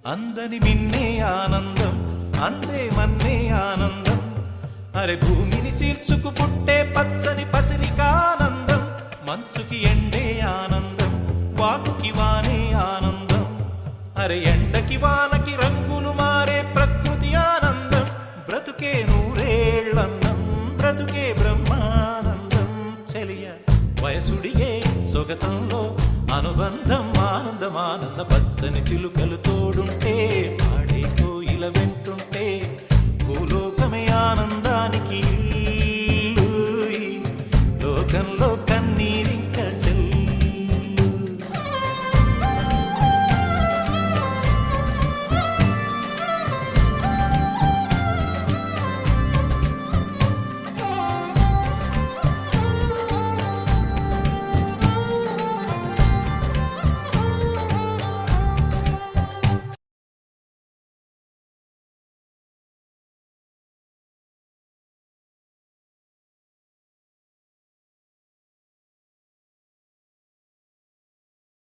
అందని మిన్నే ఆనందం అందే మన్నే ఆనందం అరే భూమిని చీల్చుకు పుట్టే పచ్చని పసిరికానందం మంచుకి ఎండే ఆనందం వాకుకి వానే ఆనందం అరే ఎండకి వానకి రంగులు మారే ప్రకృతి ఆనందం బ్రతుకే నూరేళ్ళన్నం బ్రతుకే బ్రహ్మానందం చెలియ వయసుడియే సొగతంలో అనుబంధం ఆనందం ఆనంద పచ్చని చిలుకలు తోడు